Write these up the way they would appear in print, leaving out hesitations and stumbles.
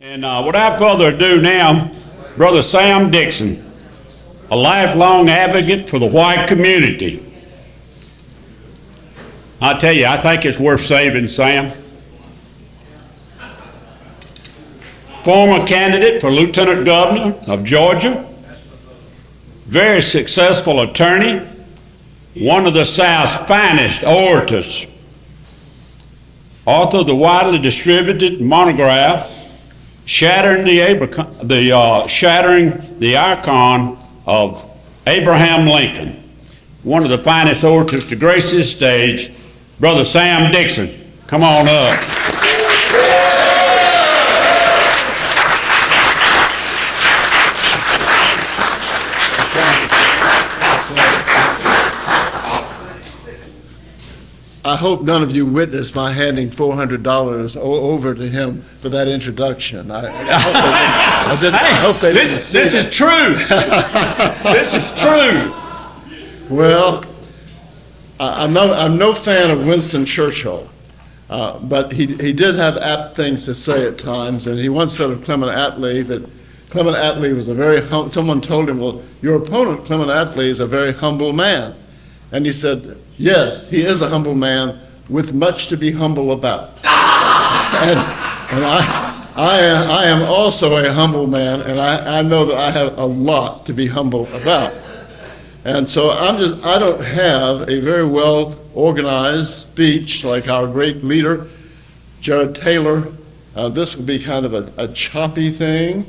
And without further ado now, Brother Sam Dixon, a lifelong advocate for the white community. I tell you, I think it's worth saving, Sam. Former candidate for Lieutenant Governor of Georgia, very successful attorney, one of the South's finest orators, author of the widely distributed monograph, Shattering the Icon of Abraham Lincoln, one of the finest orators to grace this stage, Brother Sam Dixon. Come on up. I hope none of you witnessed my handing $400 over to him for that introduction. I hope they didn't. This is true. This is true. Well, I'm no fan of Winston Churchill, but he did have apt things to say at times, and he once said of Clement Attlee that Clement Attlee was someone told him, well, your opponent, Clement Attlee, is a very humble man. And he said, yes, he is a humble man with much to be humble about. and I am also a humble man, and I know that I have a lot to be humble about. And so I don't have a very well organized speech like our great leader, Jared Taylor. This will be kind of a choppy thing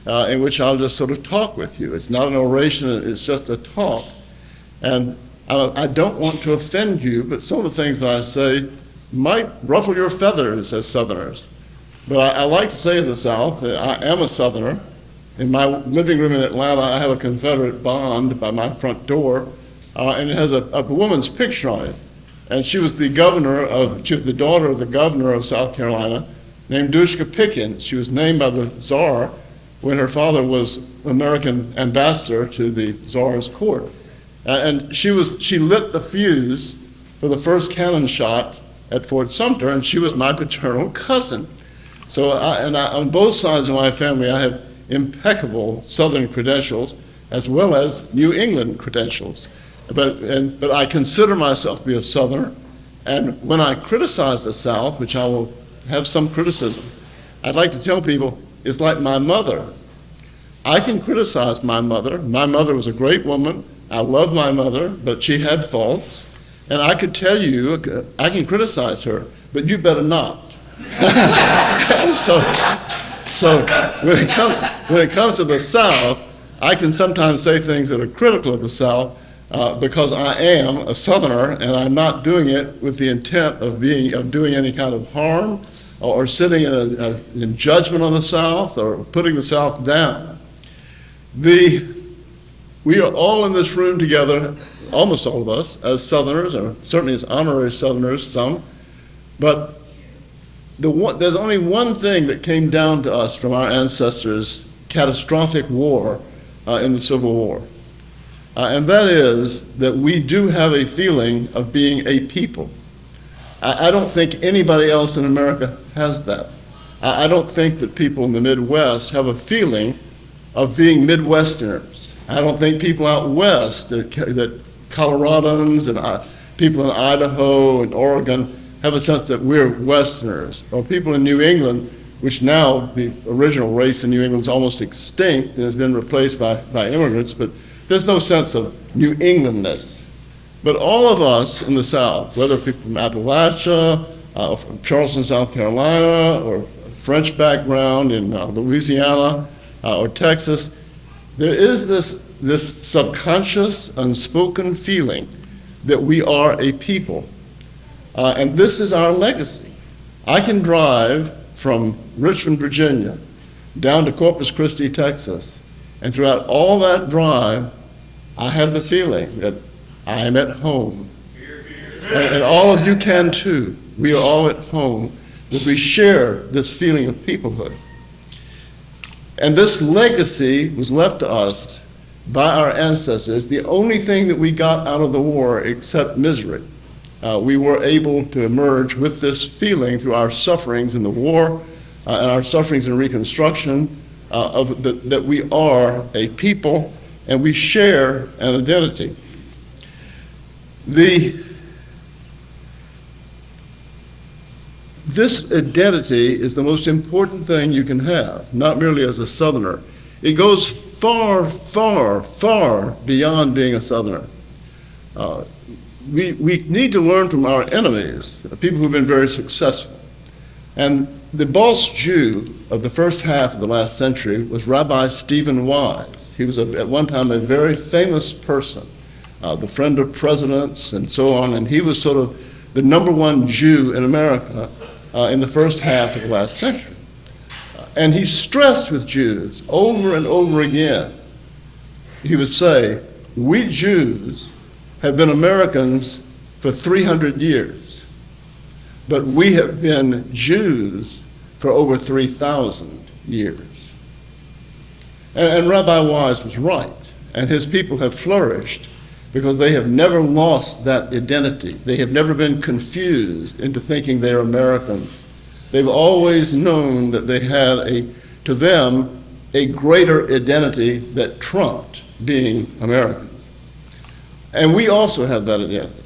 in which I'll just sort of talk with you. It's not an oration, it's just a talk. And I don't want to offend you, but some of the things that I say might ruffle your feathers as Southerners. But I like to say in the South that I am a Southerner. In my living room in Atlanta, I have a Confederate bond by my front door, and it has a woman's picture on it. And she was the daughter of the governor of South Carolina, named Dushka Pickens. She was named by the Tsar when her father was American ambassador to the Tsar's court. And she lit the fuse for the first cannon shot at Fort Sumter, and she was my paternal cousin. So on both sides of my family, I have impeccable Southern credentials as well as New England credentials. But I consider myself to be a Southerner, and when I criticize the South, which I will have some criticism, I'd like to tell people it's like my mother. I can criticize my mother. My mother was a great woman. I love my mother, but she had faults. And I could tell you, I can criticize her, but you better not. So when it comes to the South, I can sometimes say things that are critical of the South because I am a Southerner, and I'm not doing it with the intent of doing any kind of harm or sitting in judgment on the South or putting the South down. We are all in this room together, almost all of us, as Southerners, or certainly as honorary Southerners, some, but there's only one thing that came down to us from our ancestors' catastrophic war in the Civil War, and that is that we do have a feeling of being a people. I don't think anybody else in America has that. I don't think that people in the Midwest have a feeling of being Midwesterners. I don't think people out west, that Coloradans and people in Idaho and Oregon have a sense that we're Westerners. Or people in New England, which now the original race in New England is almost extinct and has been replaced by immigrants, but there's no sense of New Englandness. But all of us in the South, whether people from Appalachia, or from Charleston, South Carolina, or French background in Louisiana or Texas, there is this subconscious, unspoken feeling that we are a people. And this is our legacy. I can drive from Richmond, Virginia, down to Corpus Christi, Texas, and throughout all that drive, I have the feeling that I am at home. And all of you can too. We are all at home, that we share this feeling of peoplehood. And this legacy was left to us by our ancestors, the only thing that we got out of the war except misery. We were able to emerge with this feeling through our sufferings in the war, and our sufferings in Reconstruction, that we are a people and we share an identity. This identity is the most important thing you can have, not merely as a Southerner. It goes far, far, far beyond being a Southerner. We need to learn from our enemies, people who've been very successful. And the boss Jew of the first half of the last century was Rabbi Stephen Wise. He was at one time a very famous person, the friend of presidents and so on, and he was sort of the number one Jew in America in the first half of the last century. And he stressed with Jews over and over again. He would say, we Jews have been Americans for 300 years, but we have been Jews for over 3,000 years. And Rabbi Wise was right, and his people have flourished because they have never lost that identity. They have never been confused into thinking they're Americans. They've always known that they had to them, a greater identity that trumped being Americans. And we also have that identity.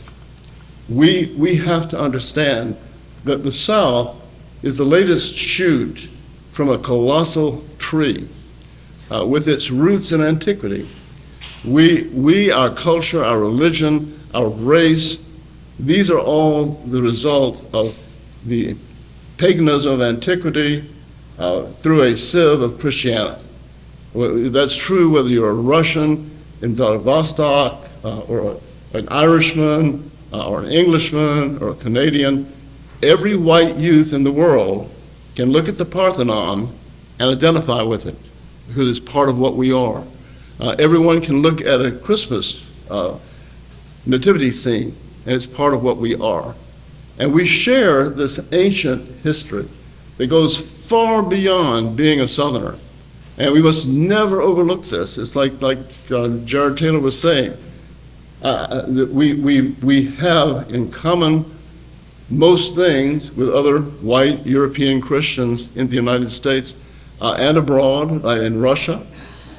We have to understand that the South is the latest shoot from a colossal tree with its roots in antiquity. Our culture, our religion, our race, these are all the result of the paganism of antiquity through a sieve of Christianity. That's true whether you're a Russian in Vladivostok or an Irishman or an Englishman or a Canadian. Every white youth in the world can look at the Parthenon and identify with it because it's part of what we are. Everyone can look at a Christmas nativity scene, and it's part of what we are. And we share this ancient history that goes far beyond being a Southerner. And we must never overlook this. It's like Jared Taylor was saying, that we have in common most things with other white European Christians in the United States and abroad, in Russia.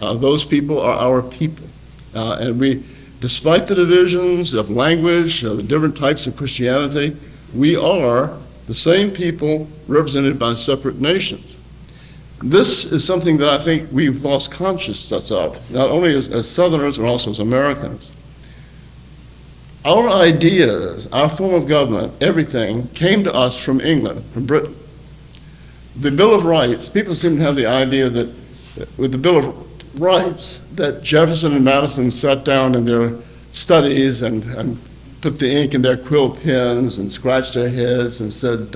Those people are our people. And despite the divisions of language, the different types of Christianity, we are the same people represented by separate nations. This is something that I think we've lost consciousness of, not only as Southerners, but also as Americans. Our ideas, our form of government, everything came to us from England, from Britain. The Bill of Rights, people seem to have the idea that with the Bill of Rights, that Jefferson and Madison sat down in their studies and put the ink in their quill pens and scratched their heads and said,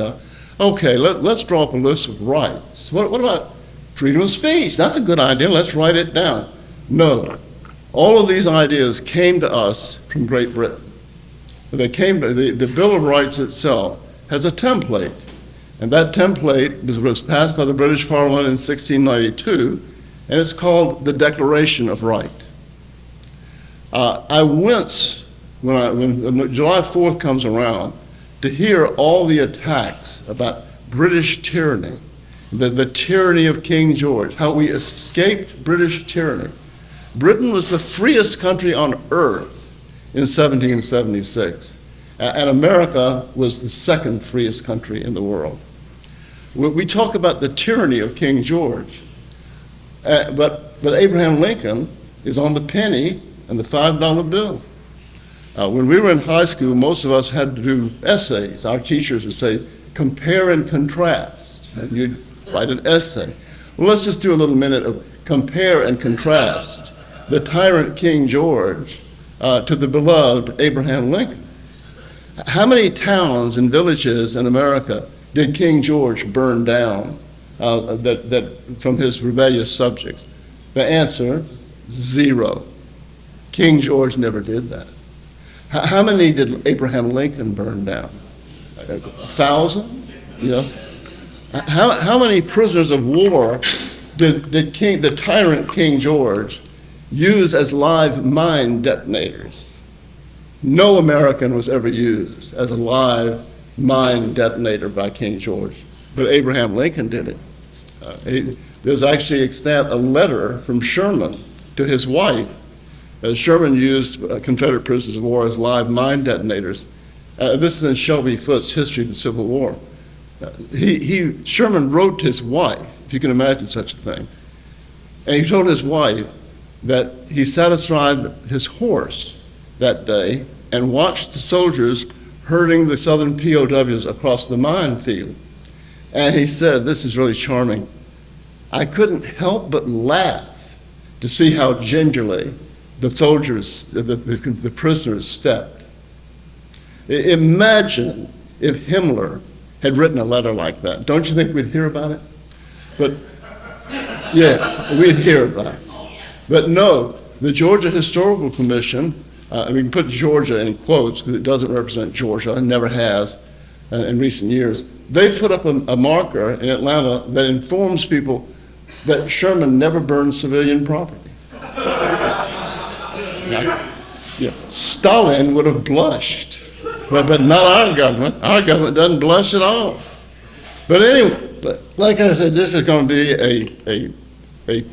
okay, let's draw up a list of rights. What about freedom of speech? That's a good idea, let's write it down. No, all of these ideas came to us from Great Britain. The Bill of Rights itself has a template, and that template was passed by the British Parliament in 1692, and it's called the Declaration of Right. I wince when July 4th comes around to hear all the attacks about British tyranny, the tyranny of King George, how we escaped British tyranny. Britain was the freest country on earth in 1776, and America was the second freest country in the world. We talk about the tyranny of King George, but Abraham Lincoln is on the penny and the $5 bill. When we were in high school, most of us had to do essays. Our teachers would say, compare and contrast, and you'd write an essay. Well, let's just do a little minute of compare and contrast the tyrant King George to the beloved Abraham Lincoln. How many towns and villages in America did King George burn down from his rebellious subjects? The answer, 0. King George never did that. How many did Abraham Lincoln burn down? 1,000? You know? How many prisoners of war did the tyrant King George use as live mine detonators? No American was ever used as a live mine detonator by King George, but Abraham Lincoln did it. There's actually extant a letter from Sherman to his wife. Sherman used Confederate prisoners of war as live mine detonators. This is in Shelby Foote's History of the Civil War. Sherman wrote to his wife, if you can imagine such a thing, and he told his wife that he satisfied his horse that day and watched the soldiers herding the Southern POWs across the minefield. And he said, this is really charming, I couldn't help but laugh to see how gingerly the soldiers, the prisoners stepped. Imagine if Himmler had written a letter like that. Don't you think we'd hear about it? But yeah, we'd hear about it. But no, the Georgia Historical Commission, we can put Georgia in quotes because it doesn't represent Georgia and never has in recent years. They put up a marker in Atlanta that informs people that Sherman never burned civilian property. Yeah. Stalin would have blushed, but not our government. Our government doesn't blush at all. But anyway, like I said, this is going to be a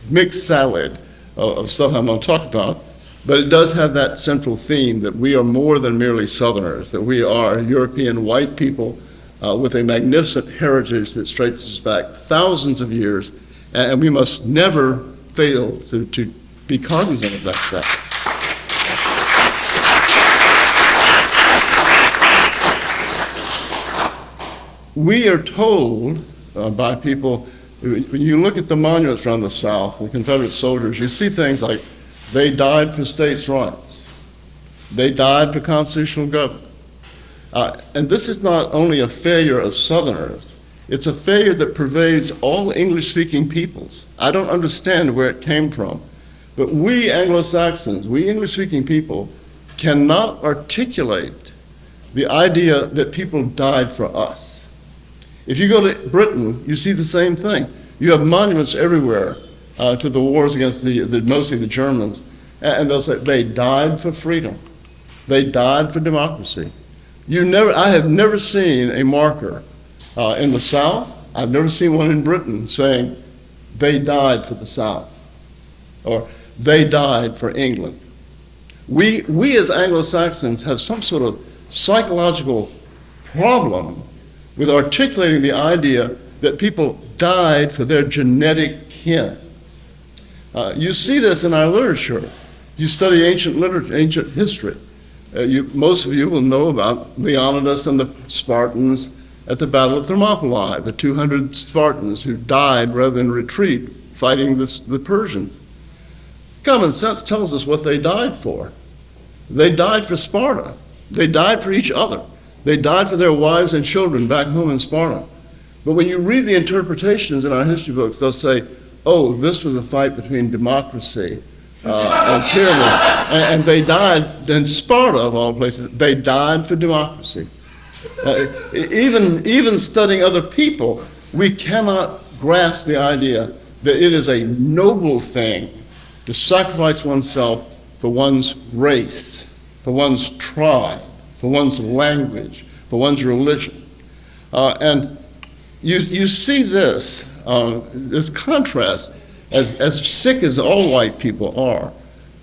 mixed salad of stuff I'm going to talk about, but it does have that central theme that we are more than merely Southerners, that we are European white people with a magnificent heritage that stretches us back thousands of years, and we must never fail to be cognizant of that fact. We are told by people, when you look at the monuments around the South, the Confederate soldiers, you see things like they died for states' rights. They died for constitutional government. And this is not only a failure of Southerners, it's a failure that pervades all English-speaking peoples. I don't understand where it came from, but we Anglo-Saxons, we English-speaking people, cannot articulate the idea that people died for us. If you go to Britain, you see the same thing. You have monuments everywhere to the wars against mostly the Germans, and they'll say they died for freedom. They died for democracy. I have never seen a marker in the South. I've never seen one in Britain saying they died for the South or they died for England. We as Anglo-Saxons have some sort of psychological problem with articulating the idea that people died for their genetic kin. You see this in our literature. You study ancient history. Most of you will know about Leonidas and the Spartans at the Battle of Thermopylae, the 200 Spartans who died rather than retreat fighting the Persians. Common sense tells us what they died for. They died for Sparta. They died for each other. They died for their wives and children back home in Sparta. But when you read the interpretations in our history books, they'll say, oh, this was a fight between democracy and tyranny. And they died in Sparta, of all places. They died for democracy. Even studying other people, we cannot grasp the idea that it is a noble thing to sacrifice oneself for one's race, for one's tribe, for one's language, for one's religion. And you see this contrast, as sick as all white people are.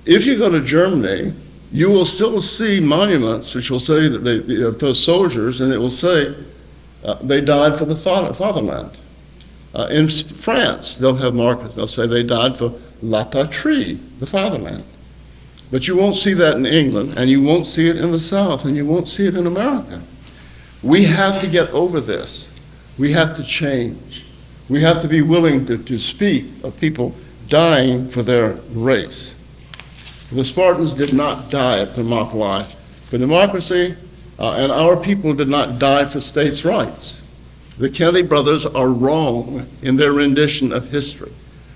If you go to Germany, you will still see monuments which will say that those soldiers, and it will say they died for the fatherland. In France, they'll have markers. They'll say they died for la patrie, the fatherland. But you won't see that in England, and you won't see it in the South, and you won't see it in America. We have to get over this. We have to change. We have to be willing to speak of people dying for their race. The Spartans did not die at Thermopylae for democracy, and our people did not die for states' rights. The Kennedy brothers are wrong in their rendition of history.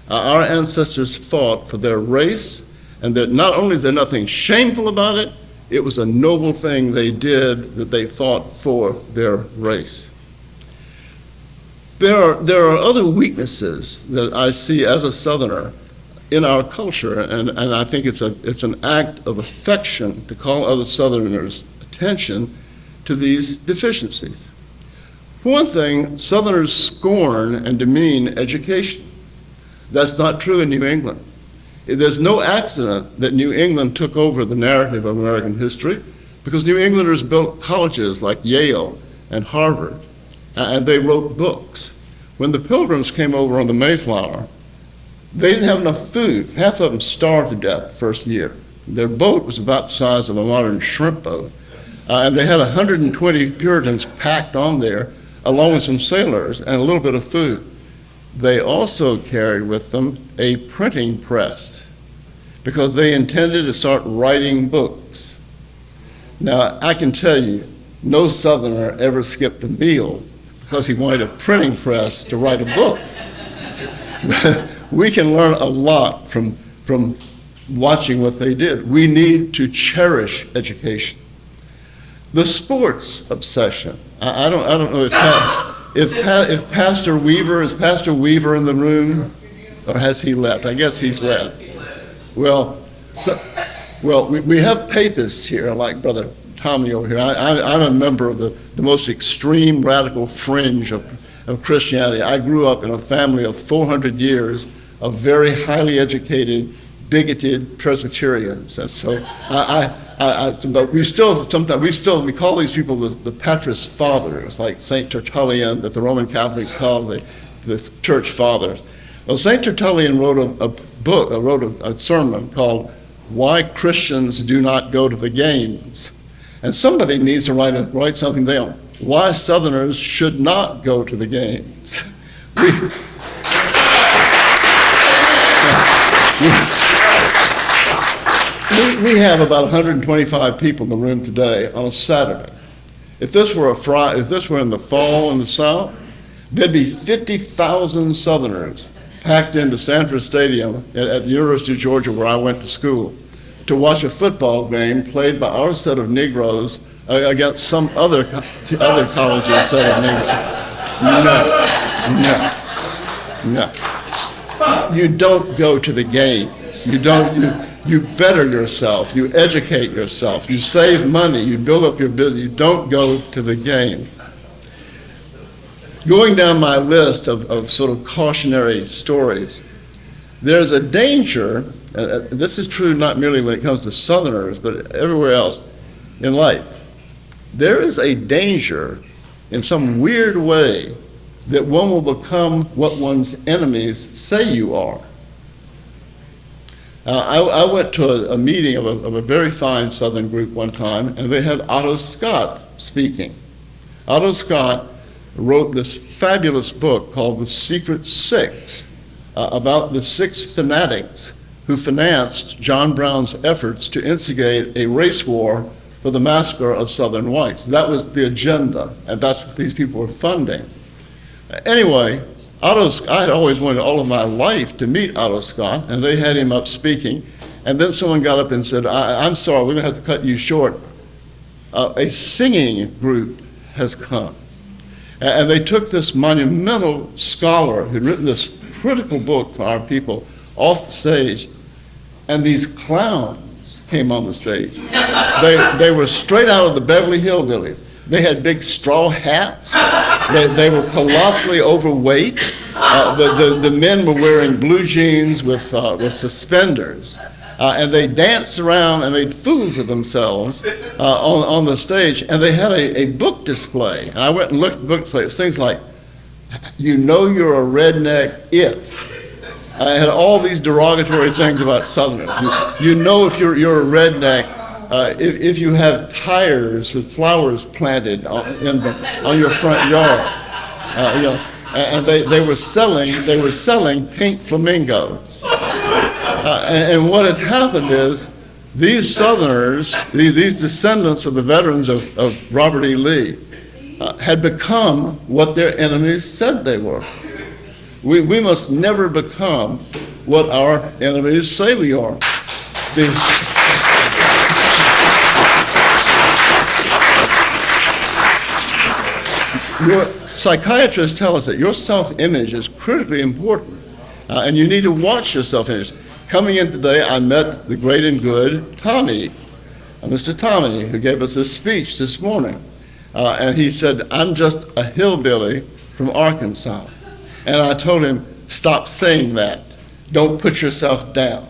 Our ancestors fought for their race, and that not only is there nothing shameful about it, it was a noble thing they did, that they fought for their race. There are other weaknesses that I see as a Southerner in our culture, and I think it's an act of affection to call other Southerners' attention to these deficiencies. For one thing, Southerners scorn and demean education. That's not true in New England. There's no accident that New England took over the narrative of American history, because New Englanders built colleges like Yale and Harvard, and they wrote books. When the Pilgrims came over on the Mayflower, they didn't have enough food. Half of them starved to death the first year. Their boat was about the size of a modern shrimp boat, and they had 120 Puritans packed on there, along with some sailors and a little bit of food. They also carried with them a printing press because they intended to start writing books. Now, I can tell you, no Southerner ever skipped a meal because he wanted a printing press to write a book. We can learn a lot from watching what they did. We need to cherish education. The sports obsession. I don't know if Pastor Weaver, is Pastor Weaver in the room, or has he left? I guess he's left. Well, we have papists here, like Brother Tommy over here. I'm a member of the most extreme radical fringe of Christianity. I grew up in a family of 400 years of very highly educated, bigoted Presbyterians, and so but we call these people the Patris Fathers, like Saint Tertullian, that the Roman Catholics call the Church Fathers. Well, Saint Tertullian wrote a sermon called "Why Christians Do Not Go to the Games," and somebody needs to write something down. Why Southerners should not go to the games. We have about 125 people in the room today on a Saturday. If this were in the fall in the South, there'd be 50,000 Southerners packed into Sanford Stadium at the University of Georgia, where I went to school, to watch a football game played by our set of Negroes against some other college's set of Negroes. No. You don't go to the games. You better yourself, you educate yourself, you save money, you build up your business, you don't go to the game. Going down my list of sort of cautionary stories, there's a danger, this is true not merely when it comes to Southerners, but everywhere else in life. There is a danger in some weird way that one will become what one's enemies say you are. I went to a meeting of a very fine Southern group one time, and they had Otto Scott speaking. Otto Scott wrote this fabulous book called The Secret Six, about the 6 fanatics who financed John Brown's efforts to instigate a race war for the massacre of Southern whites. That was the agenda, and that's what these people were funding. Anyway, I had always wanted all of my life to meet Otto Scott, and they had him up speaking. And then someone got up and said, I'm sorry, we're going to have to cut you short. A singing group has come. And they took this monumental scholar who'd written this critical book for our people off the stage, and these clowns came on the stage. They were straight out of the Beverly Hillbillies. They had big straw hats. They were colossally overweight. The men were wearing blue jeans with suspenders. And they danced around and made fools of themselves on the stage. And they had a book display. And I went and looked at the book display. It was things like, you know you're a redneck if. I had all these derogatory things about Southerners. You know if you're a redneck if you have tires with flowers planted on your front yard. And they were selling pink flamingos. And what had happened is these Southerners, these descendants of the veterans of Robert E. Lee, had become what their enemies said they were. We must never become what our enemies say we are. Your psychiatrists tell us that your self-image is critically important, and you need to watch your self-image. Coming in today, I met the great and good Tommy, Mr. Tommy, who gave us this speech this morning. And he said, I'm just a hillbilly from Arkansas. And I told him, stop saying that. Don't put yourself down.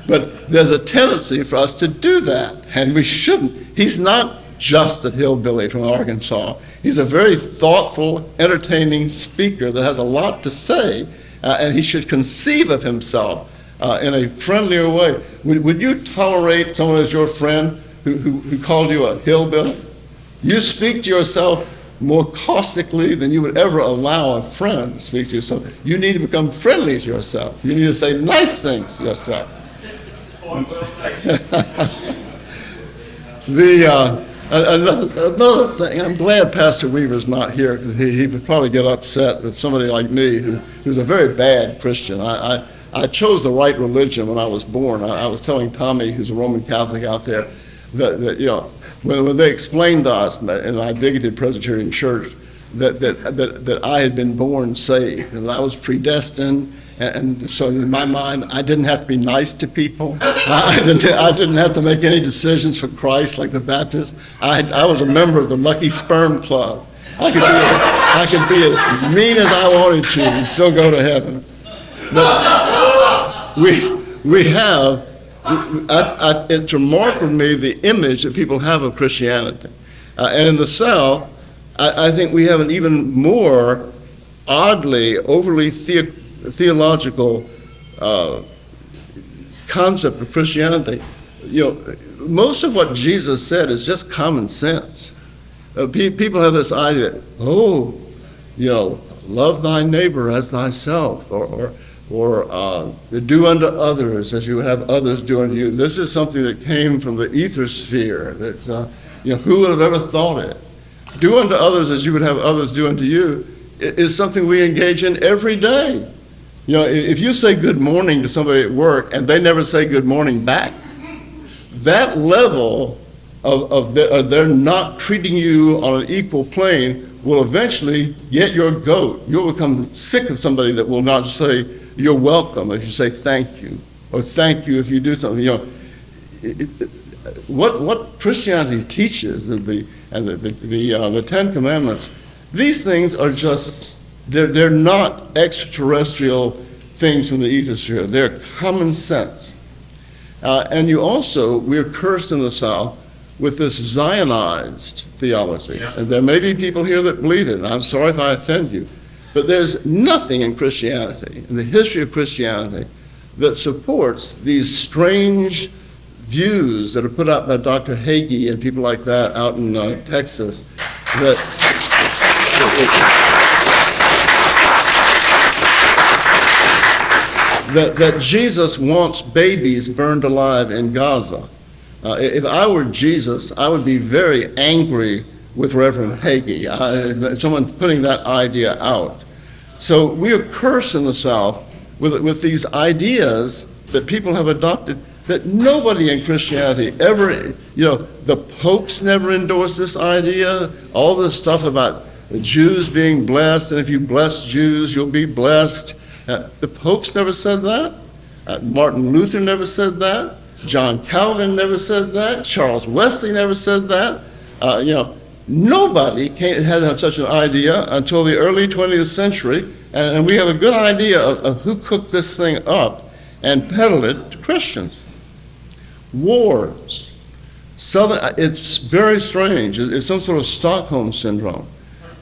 But there's a tendency for us to do that, and we shouldn't. He's not just a hillbilly from Arkansas. He's a very thoughtful, entertaining speaker that has a lot to say, and he should conceive of himself in a friendlier way. Would you tolerate someone as your friend who called you a hillbilly? You speak to yourself more caustically than you would ever allow a friend to speak to you. So you need to become friendly to yourself. You need to say nice things to yourself. Another thing, I'm glad Pastor Weaver's not here, because he would probably get upset with somebody like me who's a very bad Christian. I chose the right religion when I was born. I was telling Tommy, who's a Roman Catholic out there, that when they explained to us in my bigoted Presbyterian church that I had been born saved and I was predestined, and so in my mind I didn't have to be nice to people. I didn't have to make any decisions for Christ like the Baptists. I was a member of the Lucky Sperm Club. I could be as mean as I wanted to and still go to heaven. But we have. It's remarkable to me the image that people have of Christianity. And in the South, I think we have an even more oddly, overly theological concept of Christianity. Most of what Jesus said is just common sense. People have this idea, love thy neighbor as thyself, or do unto others as you would have others do unto you. This is something that came from the ether sphere. That who would have ever thought it? Do unto others as you would have others do unto you is something we engage in every day. If you say good morning to somebody at work and they never say good morning back, that level of they're not treating you on an equal plane will eventually get your goat. You'll become sick of somebody that will not say you're welcome if you say thank you, or thank you if you do something. What Christianity teaches, the Ten Commandments, these things are just, they're not extraterrestrial things from the ethosphere. They're common sense. And we're cursed in the South with this Zionized theology. Yeah. And there may be people here that believe it, and I'm sorry if I offend you. But there's nothing in Christianity, in the history of Christianity, that supports these strange views that are put out by Dr. Hagee and people like that out in Texas, that Jesus wants babies burned alive in Gaza. If I were Jesus, I would be very angry with Reverend Hagee, someone putting that idea out. So we are cursed in the South with these ideas that people have adopted that nobody in Christianity ever, the popes never endorsed this idea. All this stuff about the Jews being blessed, and if you bless Jews, you'll be blessed. The popes never said that. Martin Luther never said that. John Calvin never said that. Charles Wesley never said that. Nobody had such an idea until the early 20th century, and we have a good idea of who cooked this thing up and peddled it to Christians. Wars. It's very strange. It's some sort of Stockholm syndrome.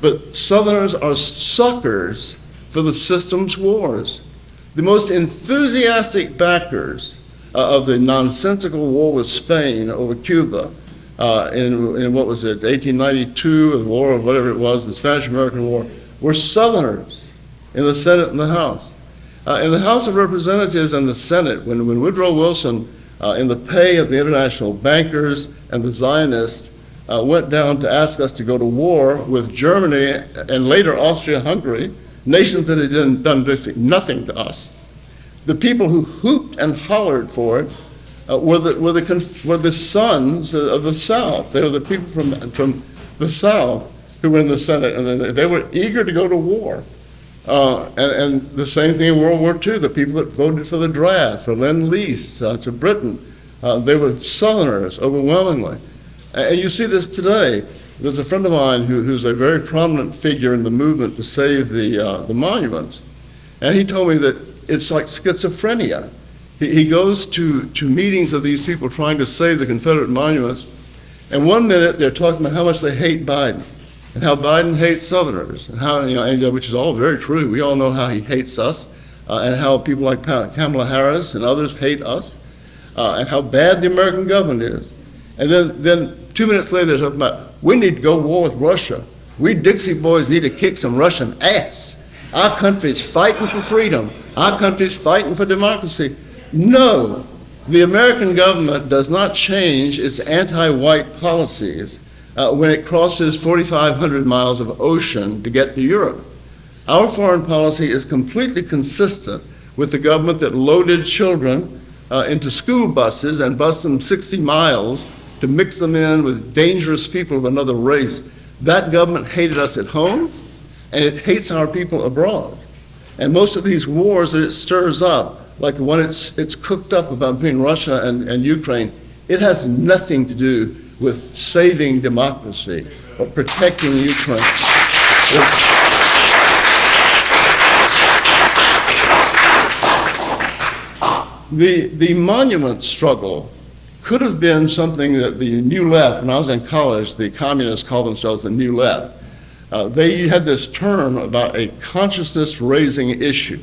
But Southerners are suckers for the system's wars. The most enthusiastic backers of the nonsensical war with Spain over Cuba, in what was it, 1892, the war or whatever it was, the Spanish-American War, were Southerners in the Senate and the House. In the House of Representatives and the Senate, when Woodrow Wilson, in the pay of the international bankers and the Zionists, went down to ask us to go to war with Germany and later Austria-Hungary, nations that had done nothing to us. The people who hooped and hollered for it were the sons of the South. They were the people from the South who were in the Senate, and they were eager to go to war. And the same thing in World War II. The people that voted for the draft, for Lend-Lease to Britain, they were Southerners overwhelmingly. And you see this today. There's a friend of mine who's a very prominent figure in the movement to save the monuments, and he told me that it's like schizophrenia. He goes to meetings of these people trying to save the Confederate monuments, and one minute they're talking about how much they hate Biden, and how Biden hates Southerners, and how, which is all very true. We all know how he hates us, and how people like Kamala Harris and others hate us, and how bad the American government is. And then 2 minutes later they're talking about, we need to go war with Russia. We Dixie boys need to kick some Russian ass. Our country's fighting for freedom. Our country's fighting for democracy. No, the American government does not change its anti-white policies when it crosses 4,500 miles of ocean to get to Europe. Our foreign policy is completely consistent with the government that loaded children into school buses and bused them 60 miles to mix them in with dangerous people of another race. That government hated us at home, and it hates our people abroad. And most of these wars that it stirs up, like the one it's cooked up about between Russia and Ukraine, it has nothing to do with saving democracy or protecting Ukraine. The monument struggle could have been something that the New Left, when I was in college, the communists called themselves the New Left. They had this term about a consciousness-raising issue.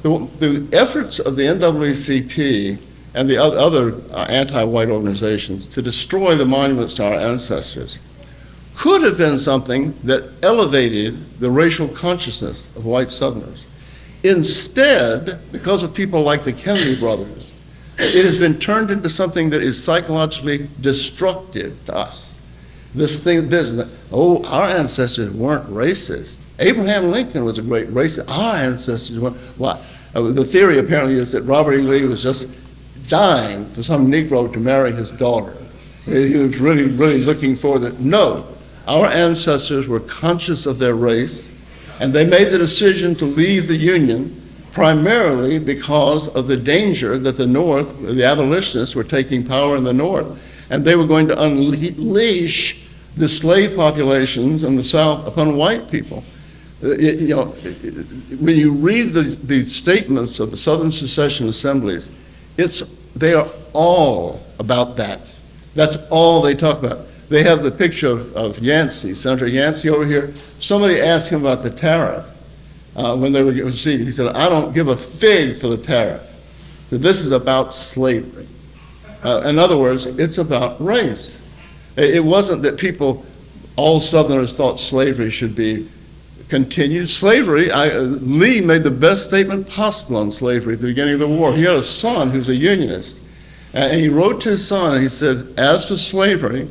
The efforts of the NAACP and the other anti-white organizations to destroy the monuments to our ancestors could have been something that elevated the racial consciousness of white Southerners. Instead, because of people like the Kennedy brothers, it has been turned into something that is psychologically destructive to us. This our ancestors weren't racist. Abraham Lincoln was a great racist. Our ancestors weren't. Why? The theory apparently is that Robert E. Lee was just dying for some Negro to marry his daughter. He was really, really looking for that. No, our ancestors were conscious of their race, and they made the decision to leave the Union primarily because of the danger that the North, the abolitionists, were taking power in the North, and they were going to unleash the slave populations in the South upon white people. When you read the statements of the Southern Secession Assemblies, they are all about that. That's all they talk about. They have the picture of Yancey, Senator Yancey over here. Somebody asked him about the tariff when they were getting seated. He said, I don't give a fig for the tariff. So this is about slavery. In other words, it's about race. It wasn't that all Southerners thought slavery should be continued. Slavery, Lee made the best statement possible on slavery at the beginning of the war. He had a son who's a Unionist. And he wrote to his son, and he said, as for slavery,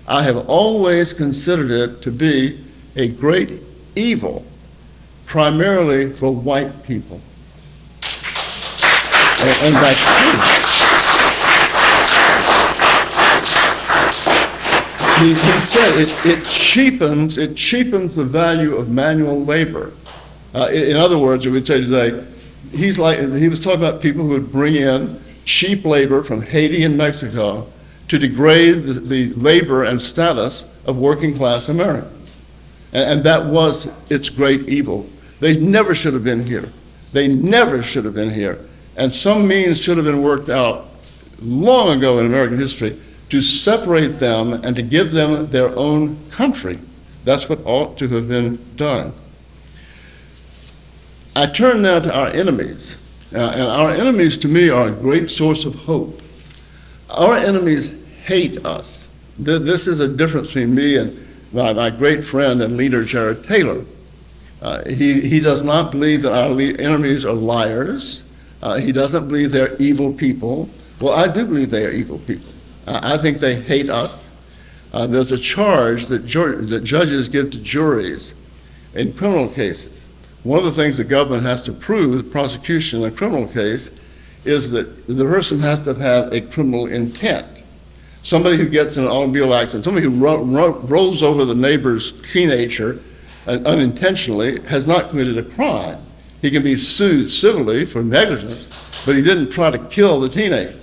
I have always considered it to be a great evil, primarily for white people. And that's true. He said it cheapens the value of manual labor. In other words, we would say today, he was talking about people who would bring in cheap labor from Haiti and Mexico to degrade the labor and status of working class Americans. And that was its great evil. They never should have been here. They never should have been here. And some means should have been worked out long ago in American history to separate them and to give them their own country. That's what ought to have been done. I turn now to our enemies. And our enemies, to me, are a great source of hope. Our enemies hate us. This is a difference between me and my great friend and leader, Jared Taylor. He does not believe that our enemies are liars. He doesn't believe they're evil people. Well, I do believe they are evil people. I think they hate us. There's a charge that judges give to juries in criminal cases. One of the things the government has to prove, the prosecution in a criminal case, is that the person has to have a criminal intent. Somebody who gets in an automobile accident, somebody who rolls over the neighbor's teenager unintentionally has not committed a crime. He can be sued civilly for negligence, but he didn't try to kill the teenager.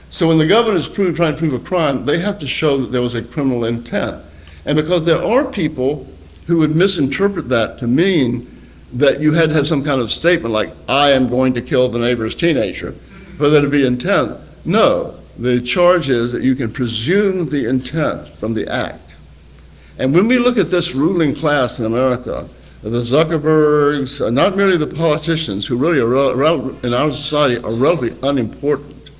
So when the government is trying to prove a crime, they have to show that there was a criminal intent. And because there are people who would misinterpret that to mean that you had to have some kind of statement like, I am going to kill the neighbor's teenager, for there to be intent. No, the charge is that you can presume the intent from the act. And when we look at this ruling class in America, the Zuckerbergs, not merely the politicians who really are in our society are relatively unimportant.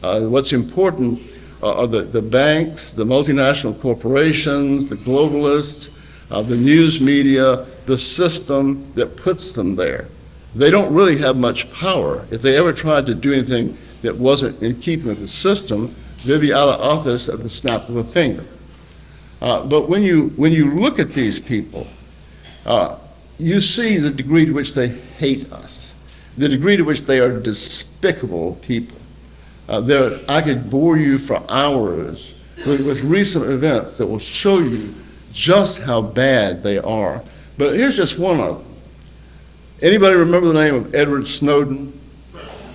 What's important are the banks, the multinational corporations, the globalists, the news media, the system that puts them there. They don't really have much power. If they ever tried to do anything that wasn't in keeping with the system, they'd be out of office at the snap of a finger. But when you look at these people, you see the degree to which they hate us, the degree to which they are despicable people. I could bore you for hours with recent events that will show you just how bad they are. But here's just one of them. Anybody remember the name of Edward Snowden?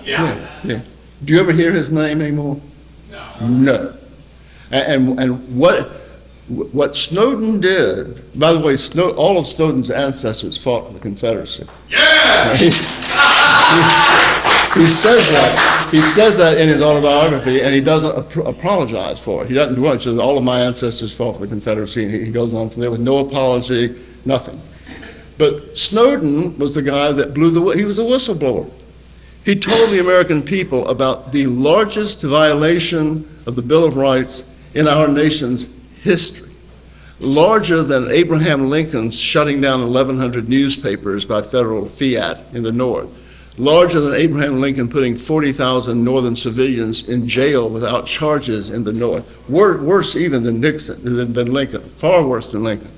Yeah. Yeah. Do you ever hear his name anymore? No. And what Snowden did, by the way, all of Snowden's ancestors fought for the Confederacy. Yeah! He says that. He says that in his autobiography, and he doesn't apologize for it. He doesn't do it. He says, all of my ancestors fought for the Confederacy, and he goes on from there with no apology, nothing. But Snowden was the guy that he was a whistleblower. He told the American people about the largest violation of the Bill of Rights in our nation's history, larger than Abraham Lincoln's shutting down 1,100 newspapers by federal fiat in the North, larger than Abraham Lincoln putting 40,000 Northern civilians in jail without charges in the North, worse even than than Lincoln, far worse than Lincoln.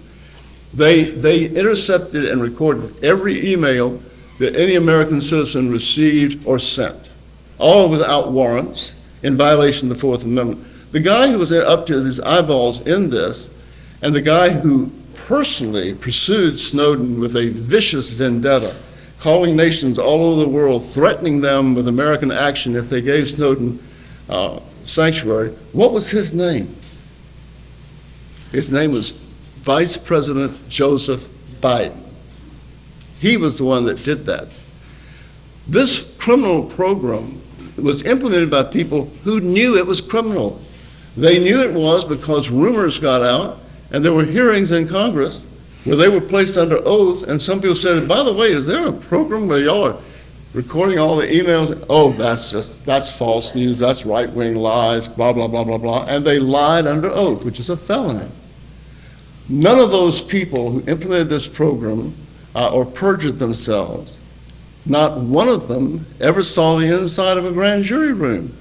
They intercepted and recorded every email that any American citizen received or sent, all without warrants, in violation of the Fourth Amendment. The guy who was up to his eyeballs in this, and the guy who personally pursued Snowden with a vicious vendetta, calling nations all over the world, threatening them with American action if they gave Snowden sanctuary, what was his name? His name was Vice President Joseph Biden. He was the one that did that. This criminal program was implemented by people who knew it was criminal. They knew it was because rumors got out, and there were hearings in Congress where they were placed under oath, and some people said, by the way, is there a program where y'all are recording all the emails? Oh, that's false news, that's right-wing lies, blah, blah, blah, blah, blah. And they lied under oath, which is a felony. None of those people who implemented this program or perjured themselves, not one of them ever saw the inside of a grand jury room.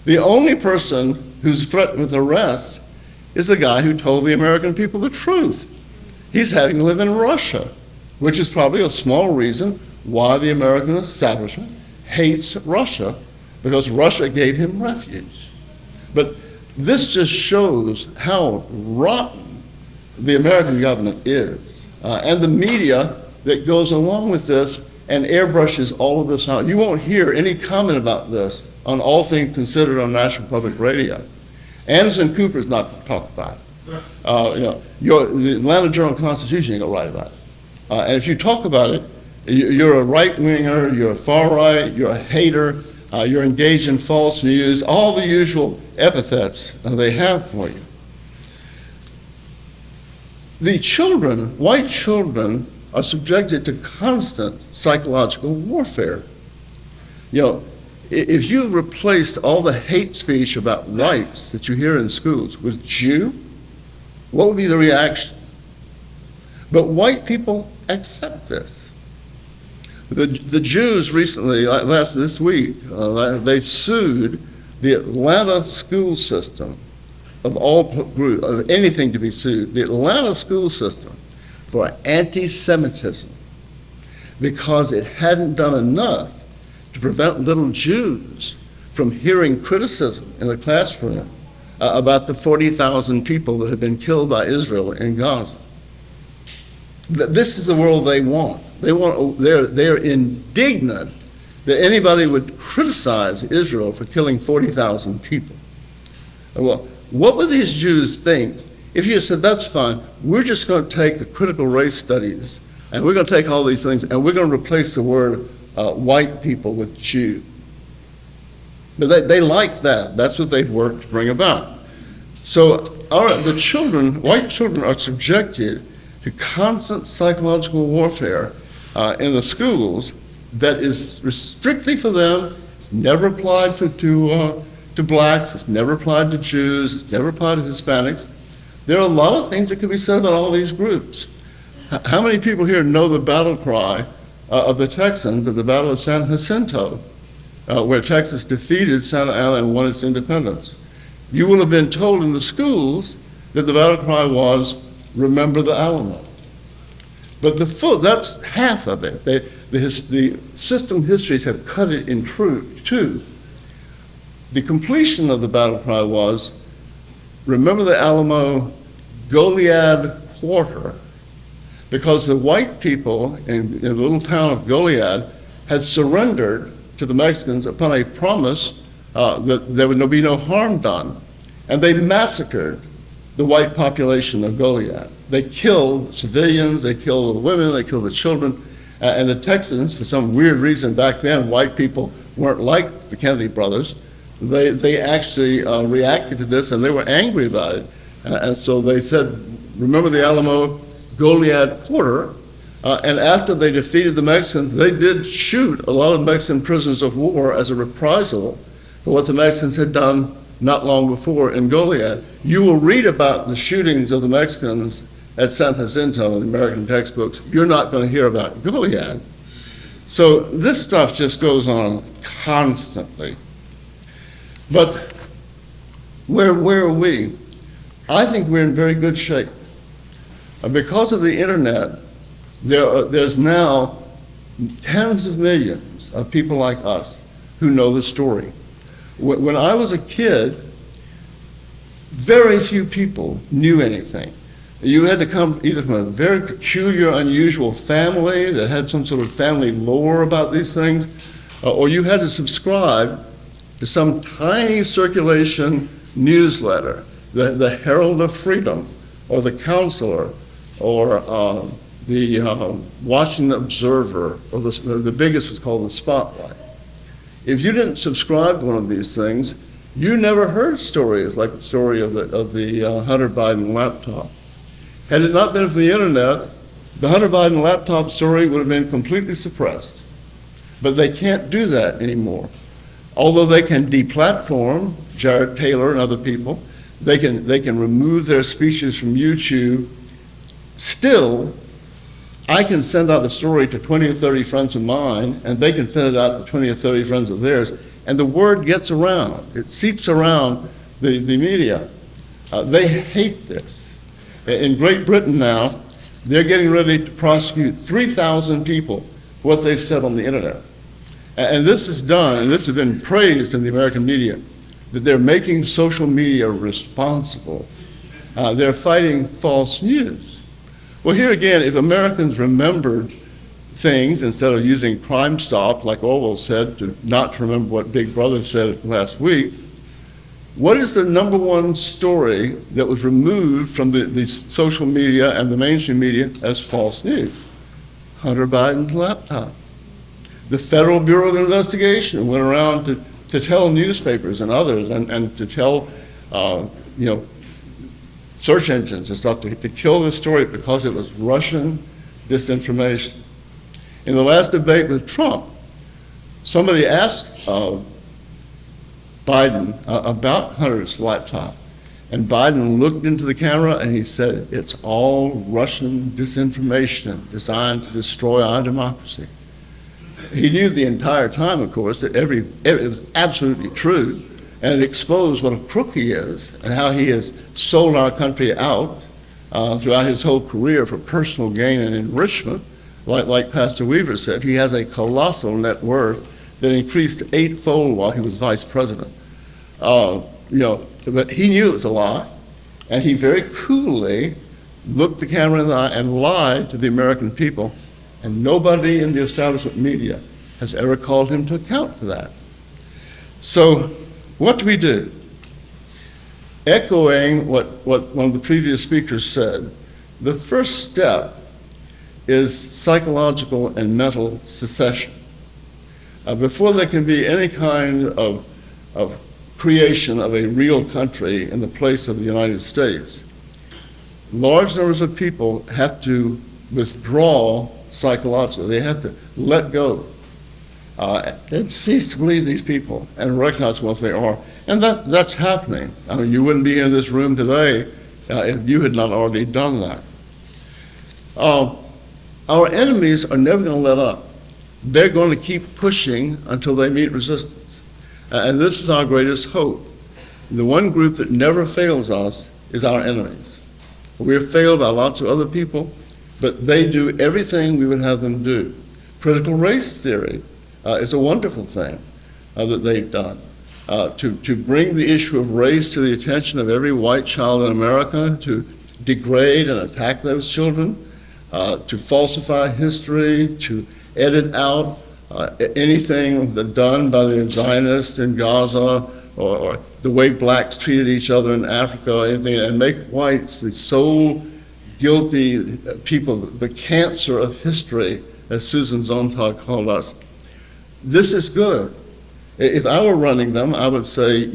The only person who's threatened with arrest is the guy who told the American people the truth. He's having to live in Russia, which is probably a small reason why the American establishment hates Russia, because Russia gave him refuge. But this just shows how rotten the American government is, and the media that goes along with this and airbrushes all of this out. You won't hear any comment about this on All Things Considered on National Public Radio. Anderson Cooper's not going to talk about it. The Atlanta Journal-Constitution ain't going to write about it. And if you talk about it, you're a right-winger, you're a far-right, you're a hater, you're engaged in false news, all the usual epithets they have for you. The children, white children, are subjected to constant psychological warfare. If you replaced all the hate speech about whites that you hear in schools with Jew, what would be the reaction? But white people accept this. The Jews recently, this week, they sued the Atlanta school system of anything to be sued, the Atlanta school system for anti-Semitism, because it hadn't done enough to prevent little Jews from hearing criticism in the classroom about the 40,000 people that have been killed by Israel in Gaza. This is the world they want. They're indignant that anybody would criticize Israel for killing 40,000 people. Well, what would these Jews think If you said, that's fine, we're just going to take the critical race studies, and we're going to take all these things, and we're going to replace the word white people with Jew. But they like that. That's what they've worked to bring about. So the children, white children, are subjected to constant psychological warfare in the schools that is strictly for them. It's never applied to blacks. It's never applied to Jews. It's never applied to Hispanics. There are a lot of things that can be said about all these groups. How many people here know the battle cry of the Texans at the Battle of San Jacinto, where Texas defeated Santa Anna and won its independence? You will have been told in the schools that the battle cry was, "Remember the Alamo." But that's half of it. The system histories have cut it in two. The completion of the battle cry was, "Remember the Alamo, Goliad Quarter," because the white people in the little town of Goliad had surrendered to the Mexicans upon a promise that there would be no harm done. And they massacred the white population of Goliad. They killed civilians, they killed the women, they killed the children. And the Texans, for some weird reason back then, white people weren't like the Kennedy brothers. They actually reacted to this, and they were angry about it. And so they said, "Remember the Alamo, Goliad Quarter." And after they defeated the Mexicans, they did shoot a lot of Mexican prisoners of war as a reprisal for what the Mexicans had done not long before in Goliad. You will read about the shootings of the Mexicans at San Jacinto in American textbooks. You're not going to hear about Goliad. So this stuff just goes on constantly. But where are we? I think we're in very good shape. Because of the internet, there's now tens of millions of people like us who know the story. When I was a kid, very few people knew anything. You had to come either from a very peculiar, unusual family that had some sort of family lore about these things, or you had to subscribe to some tiny circulation newsletter, the Herald of Freedom, or the Counselor, or the Washington Observer, or the biggest was called the Spotlight. If you didn't subscribe to one of these things, you never heard stories like the story of the Hunter Biden laptop. Had it not been for the internet, the Hunter Biden laptop story would have been completely suppressed. But they can't do that anymore. Although they can deplatform Jared Taylor and other people, they can remove their speeches from YouTube. Still, I can send out a story to 20 or 30 friends of mine, and they can send it out to 20 or 30 friends of theirs, and the word gets around. It seeps around the media. They hate this. In Great Britain now, they're getting ready to prosecute 3,000 people for what they've said on the internet. And this is done, and this has been praised in the American media, that they're making social media responsible. They're fighting false news. Well, here again, if Americans remembered things instead of using Crime Stop, like Orwell said, not to remember what Big Brother said last week, what is the number one story that was removed from the social media and the mainstream media as false news? Hunter Biden's laptop. The Federal Bureau of Investigation went around to tell newspapers and others and to tell search engines and stuff to kill this story because it was Russian disinformation. In the last debate with Trump, somebody asked Biden about Hunter's laptop, and Biden looked into the camera and he said, "It's all Russian disinformation designed to destroy our democracy." He knew the entire time, of course, that it was absolutely true. And it exposed what a crook he is and how he has sold our country out throughout his whole career for personal gain and enrichment. Like Pastor Weaver said, he has a colossal net worth that increased eightfold while he was vice president. But he knew it was a lie, and he very coolly looked the camera in the eye and lied to the American people, and nobody in the establishment media has ever called him to account for that. So, what do we do? echoing what one of the previous speakers said, the first step is psychological and mental secession. Before there can be any kind of creation of a real country in the place of the United States, large numbers of people have to withdraw psychologically. They have to let go and cease to believe these people and recognize what they are. And that's happening. I mean, you wouldn't be in this room today if you had not already done that. Our enemies are never going to let up. They're going to keep pushing until they meet resistance. And this is our greatest hope. The one group that never fails us is our enemies. We're failed by lots of other people, but they do everything we would have them do. Critical race theory is a wonderful thing that they've done. To bring the issue of race to the attention of every white child in America, to degrade and attack those children, to falsify history, to edit out anything done by the Zionists in Gaza, or the way blacks treated each other in Africa, or anything, and make whites the sole guilty people, the cancer of history, as Susan Sontag called us. This is good. If I were running them, I would say,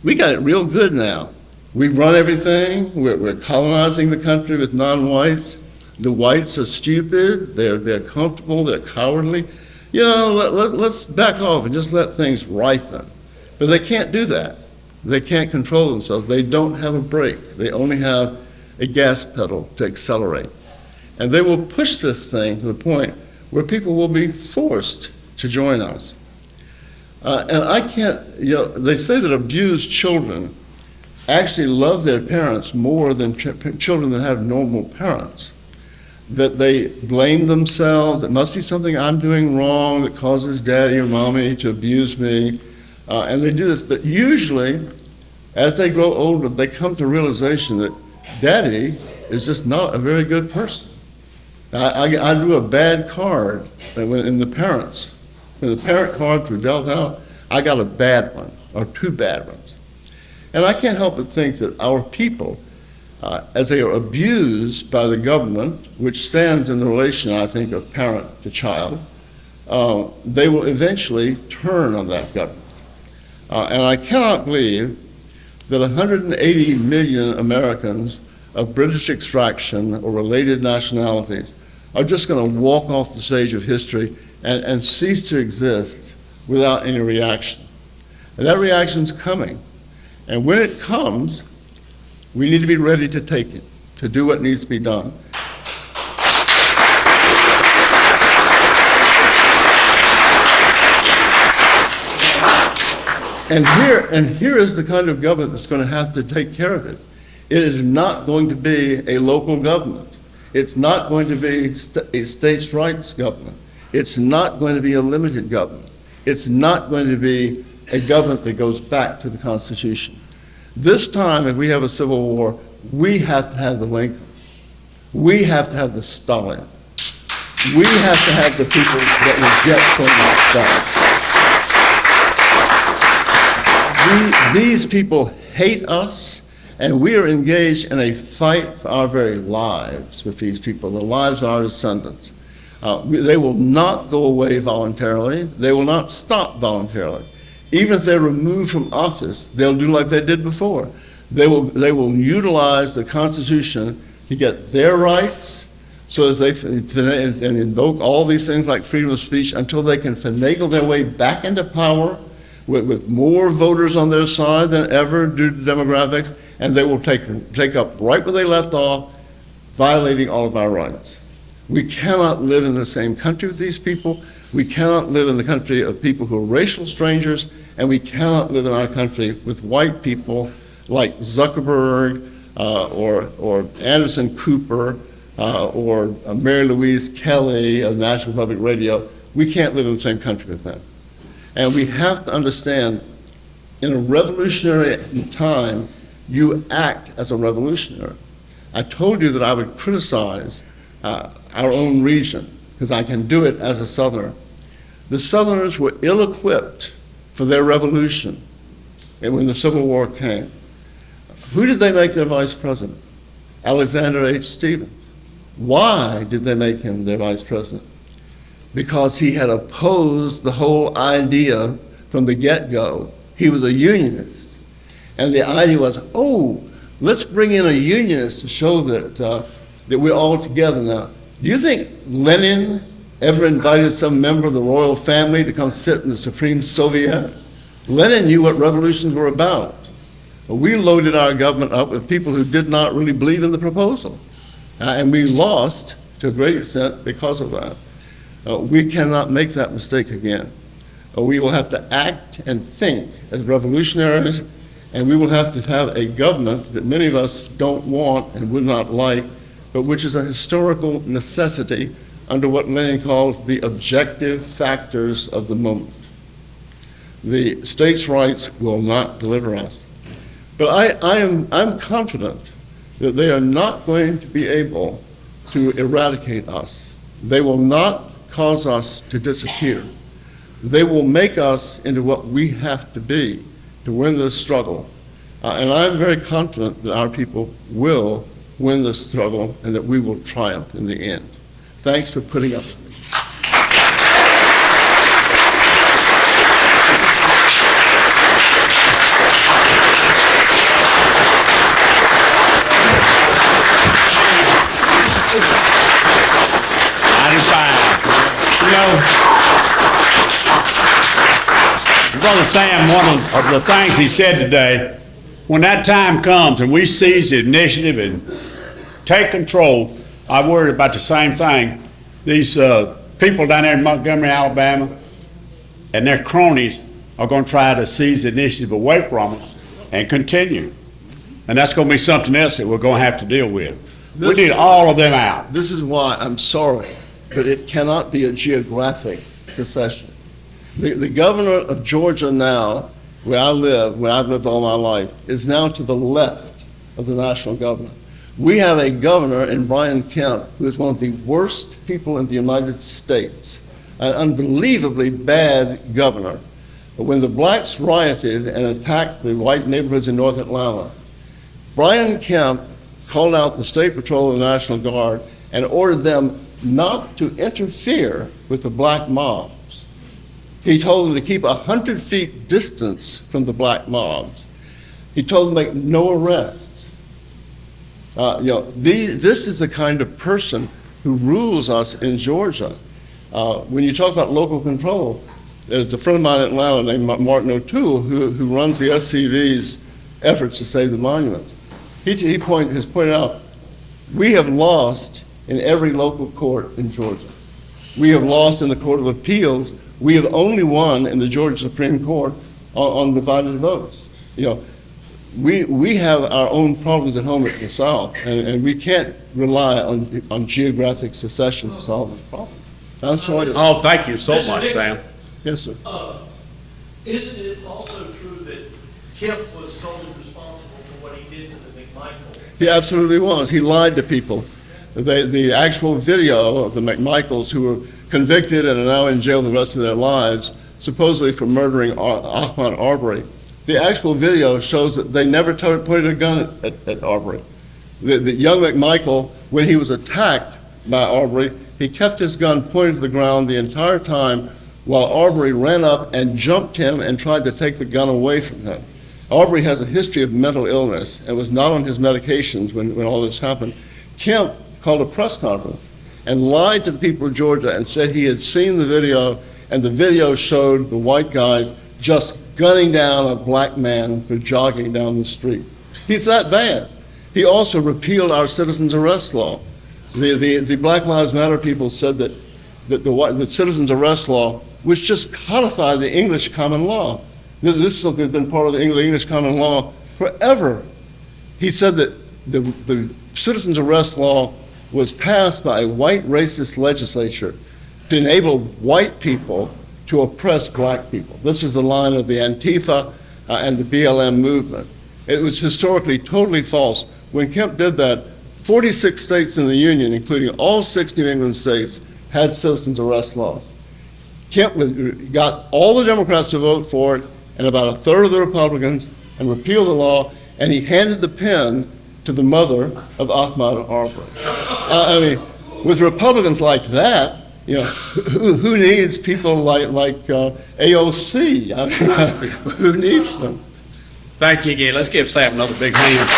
we got it real good now. We've run everything. We're colonizing the country with non-whites. The whites are stupid. They're comfortable. They're cowardly. Let's back off and just let things ripen. But they can't do that. They can't control themselves. They don't have a brake. They only have a gas pedal to accelerate. And they will push this thing to the point where people will be forced to join us. And I can't, they say that abused children actually love their parents more than children that have normal parents. That they blame themselves, it must be something I'm doing wrong that causes daddy or mommy to abuse me. And they do this, but usually, as they grow older, they come to realization that daddy is just not a very good person. I drew a bad card in the parents. When the parent cards were dealt out, I got a bad one, or two bad ones. And I can't help but think that our people, as they are abused by the government, which stands in the relation, I think, of parent to child, they will eventually turn on that government. And I cannot believe that 180 million Americans of British extraction or related nationalities are just going to walk off the stage of history and cease to exist without any reaction. And that reaction's coming. And when it comes, we need to be ready to take it, to do what needs to be done. And here is the kind of government that's going to have to take care of it. It is not going to be a local government. It's not going to be a states' rights government. It's not going to be a limited government. It's not going to be a government that goes back to the Constitution. This time, if we have a civil war, we have to have the Lincoln. We have to have the Stalin. We have to have the people that will get things done. These people hate us, and we are engaged in a fight for our very lives with these people, the lives of our descendants. They will not go away voluntarily. They will not stop voluntarily. Even if they're removed from office, they'll do like they did before. They will utilize the Constitution to get their rights, so as they and invoke all these things like freedom of speech until they can finagle their way back into power with more voters on their side than ever due to demographics, and they will take up right where they left off, violating all of our rights. We cannot live in the same country with these people. We cannot live in the country of people who are racial strangers, and we cannot live in our country with white people like Zuckerberg or Anderson Cooper or Mary Louise Kelly of National Public Radio. We can't live in the same country with them. And we have to understand, in a revolutionary time, you act as a revolutionary. I told you that I would criticize our own region, because I can do it as a Southerner. The Southerners were ill-equipped for their revolution when the Civil War came. Who did they make their vice president? Alexander H. Stephens. Why did they make him their vice president? Because he had opposed the whole idea from the get-go. He was a unionist. And the idea was, oh, let's bring in a unionist to show that we're all together now. Do you think Lenin ever invited some member of the royal family to come sit in the Supreme Soviet? Lenin knew what revolutions were about. We loaded our government up with people who did not really believe in the proposal. And we lost to a great extent because of that. We cannot make that mistake again. We will have to act and think as revolutionaries, and we will have to have a government that many of us don't want and would not like, but which is a historical necessity under what Lenin called the objective factors of the moment. The states' rights will not deliver us. But I'm confident that they are not going to be able to eradicate us. They will not cause us to disappear. They will make us into what we have to be to win this struggle. And I'm very confident that our people will win this struggle and that we will triumph in the end. Thanks for putting up with me. Brother Sam, one of the things he said today, when that time comes and we seize the initiative and take control, I worry about the same thing. These people down there in Montgomery, Alabama, and their cronies are going to try to seize the initiative away from us and continue. And that's going to be something else that we're going to have to deal with. We need all of them out. This is why I'm sorry, but it cannot be a geographic secession. The governor of Georgia now, where I live, where I've lived all my life, is now to the left of the national government. We have a governor in Brian Kemp who is one of the worst people in the United States, an unbelievably bad governor. When the blacks rioted and attacked the white neighborhoods in North Atlanta, Brian Kemp called out the State Patrol and the National Guard and ordered them not to interfere with the black mobs. He told them to keep 100 feet distance from the black mobs. He told them to make no arrests. This is the kind of person who rules us in Georgia. When you talk about local control, there's a friend of mine in Atlanta named Martin O'Toole who runs the SCV's efforts to save the monuments. He has pointed out, we have lost in every local court in Georgia. We have lost in the Court of Appeals. We have only won in the Georgia Supreme Court on divided votes. We have our own problems at home at the South, and we can't rely on geographic secession to solve this problem. I'm sorry. Oh, thank you so Mr. much, Dixon. Sam. Yes, sir. Isn't it also true that Kemp was totally responsible for what he did to the McMichael? He absolutely was. He lied to people. The actual video of the McMichaels, who were convicted and are now in jail the rest of their lives, supposedly for murdering Ahmaud Arbery, the actual video shows that they never pointed a gun at Arbery. The young McMichael, when he was attacked by Arbery, he kept his gun pointed to the ground the entire time while Arbery ran up and jumped him and tried to take the gun away from him. Arbery has a history of mental illness and was not on his medications when all this happened. Kemp called a press conference and lied to the people of Georgia and said he had seen the video, and the video showed the white guys just gunning down a black man for jogging down the street. He's that bad. He also repealed our citizens arrest law. The Black Lives Matter people said that the citizens arrest law was just codified the English common law. This is something that's been part of the English common law forever. He said that the citizens arrest law was passed by a white racist legislature to enable white people to oppress black people. This was the line of the Antifa and the BLM movement. It was historically totally false. When Kemp did that, 46 states in the Union, including all 6 New England states, had citizens arrest laws. Kemp got all the Democrats to vote for it and about a third of the Republicans and repealed the law, and he handed the pen to the mother of Ahmaud Arbery. I mean, with Republicans like that, you know, who needs people like AOC? I mean, who needs them? Thank you again. Let's give Sam another big hand.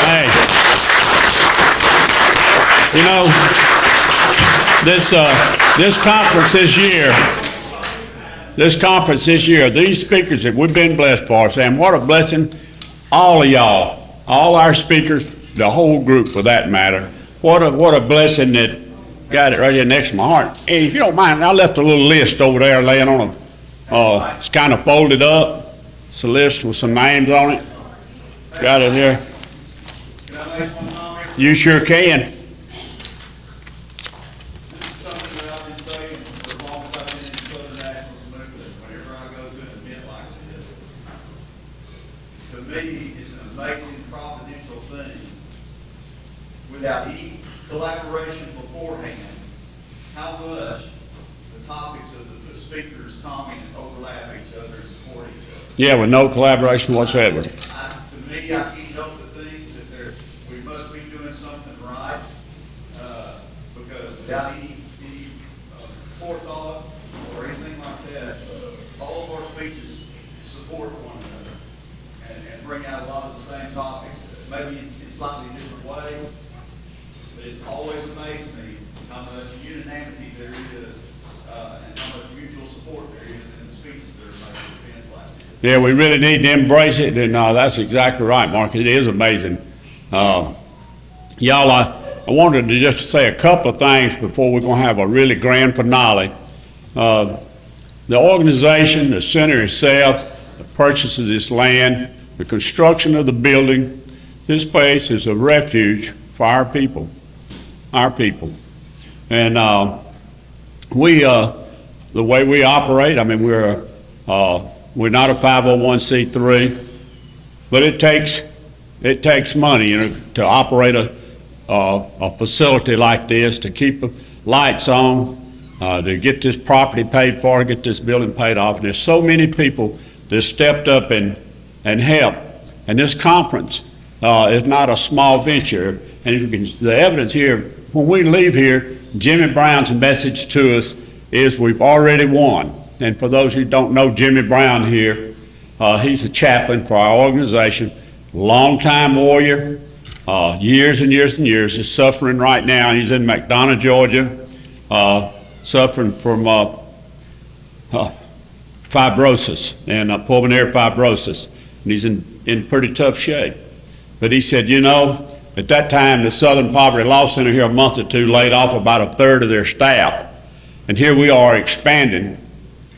Hey, you know, this conference this year, these speakers that we've been blessed for, Sam, what a blessing. All of y'all, all our speakers, the whole group for that matter, what a blessing that got it right here next to my heart. And if you don't mind, I left a little list over there laying on it's kind of folded up. It's a list with some names on it. Got it here. Can I make one comment? You sure can. This is something that I've been saying for as long as I've been in Southern Nationals movement, whenever I go to an event like this. To me, it's an amazing providential thing. Without any collaboration beforehand, how much the topics of the speakers' comments overlap each other and support each other. Yeah, with no collaboration whatsoever. To me, I can't help but think that we must be doing something right, because without any forethought or anything like that, all of our speeches support one another and bring out a lot of the same topics. Maybe in slightly different ways, but it's always amazed me how much unanimity there is, and how much mutual support there is in the speeches that are made at events like this. Yeah, we really need to embrace it, and that's exactly right, Mark. It is amazing. Y'all, I wanted to just say a couple of things before we're going to have a really grand finale. The organization, the center itself, the purchase of this land, the construction of the building, this place is a refuge for our people. And the way we operate, I mean, we're not a 501c3, but it takes money, you know, to operate a facility like this, to keep the lights on, to get this property paid for, get this building paid off. And there's so many people that stepped up and helped. And this conference is not a small venture. And you can, the evidence here, when we leave here, Jimmy Brown's message to us is we've already won. And for those who don't know Jimmy Brown here, he's a chaplain for our organization, longtime warrior, years and years and years. He's suffering right now. He's in McDonough, Georgia, suffering from fibrosis and pulmonary fibrosis. And he's in pretty tough shape. But he said, you know, at that time, the Southern Poverty Law Center here a month or two laid off about a third of their staff. And here we are expanding.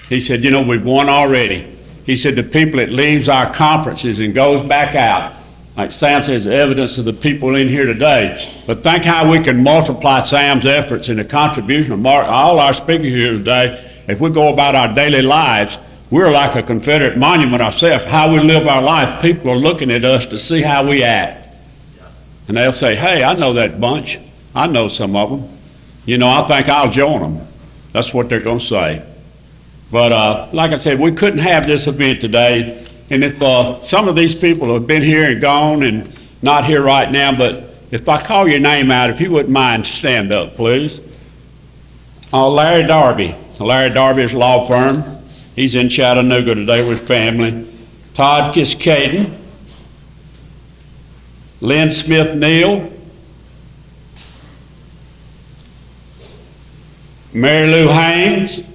He said, you know, we've won already. He said, the people that leaves our conferences and goes back out, like Sam says, evidence of the people in here today. But think how we can multiply Sam's efforts and the contribution of all our speakers here today. If we go about our daily lives, we're like a Confederate monument ourselves. How we live our life, people are looking at us to see how we act. And they'll say, hey, I know that bunch. I know some of them. You know, I think I'll join them. That's what they're going to say. But like I said, we couldn't have this event today. And if some of these people have been here and gone and not here right now, but if I call your name out, if you wouldn't mind, stand up, please. Larry Darby. Larry Darby's law firm. He's in Chattanooga today with his family. Todd Kiskaden. Lynn Smith Neal. Mary Lou Haynes.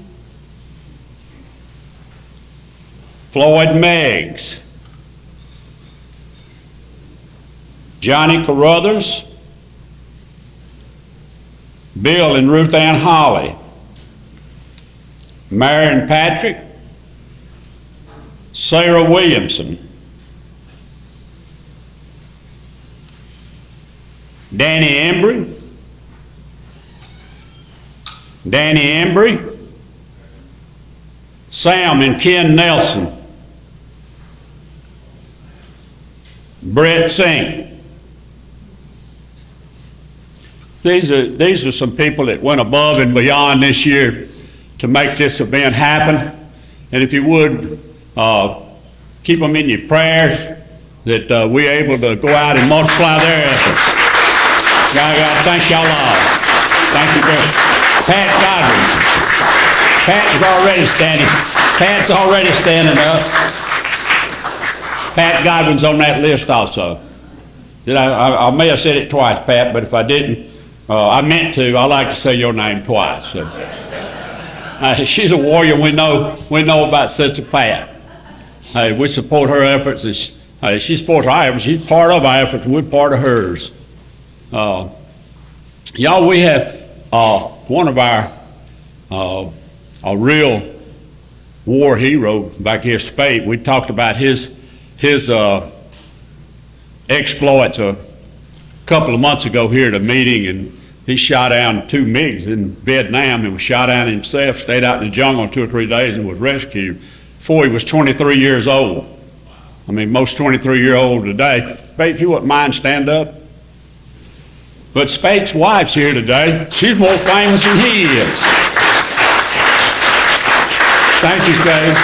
Floyd Meggs. Johnny Carruthers. Bill and Ruth Ann Holly. Marion Patrick. Sarah Williamson. Danny Embry. Danny Embry. Sam and Ken Nelson. Brett Sink. These are some people that went above and beyond this year to make this event happen. And if you would, keep them in your prayers. that we're able to go out and multiply their efforts. God, thank y'all all. Thank you very much. Pat Godwin. Pat is already standing. Pat's already standing up. Pat Godwin's on that list also. Did I may have said it twice, Pat, but if I didn't, I meant to. I like to say your name twice. So. She's a warrior. We know about Sister Pat. Hey, we support her efforts. And she supports our efforts. She's part of our efforts. We're part of hers. Y'all, we have one of our a real war hero back here, Spade. We talked about his exploits a couple of months ago here at a meeting, and he shot down 2 MiGs in Vietnam and was shot down himself, stayed out in the jungle 2 or 3 days and was rescued before he was 23 years old. I mean, most 23-year-old today. Spade, if you wouldn't mind, stand up. But Spade's wife's here today. She's more famous than he is. Thank you, Spade.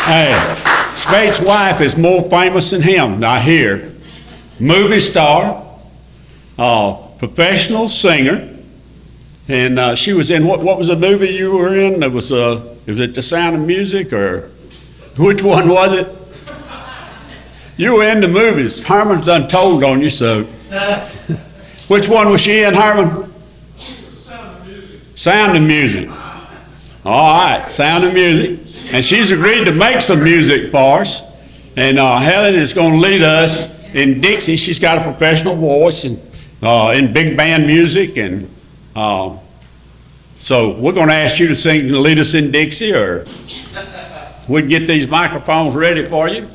Hey, Spade's wife is more famous than him, I hear. Movie star, professional singer, and she was in, what was the movie you were in? It was it The Sound of Music, or which one was it? You were in the movies. Herman's done told on you, so. Which one was she in, Herman? Sound of Music. Sound of Music. All right, Sound of Music. And she's agreed to make some music for us. And Helen is going to lead us in Dixie. She's got a professional voice and in big band music. And so we're going to ask you to sing, lead us in Dixie, or we can get these microphones ready for you.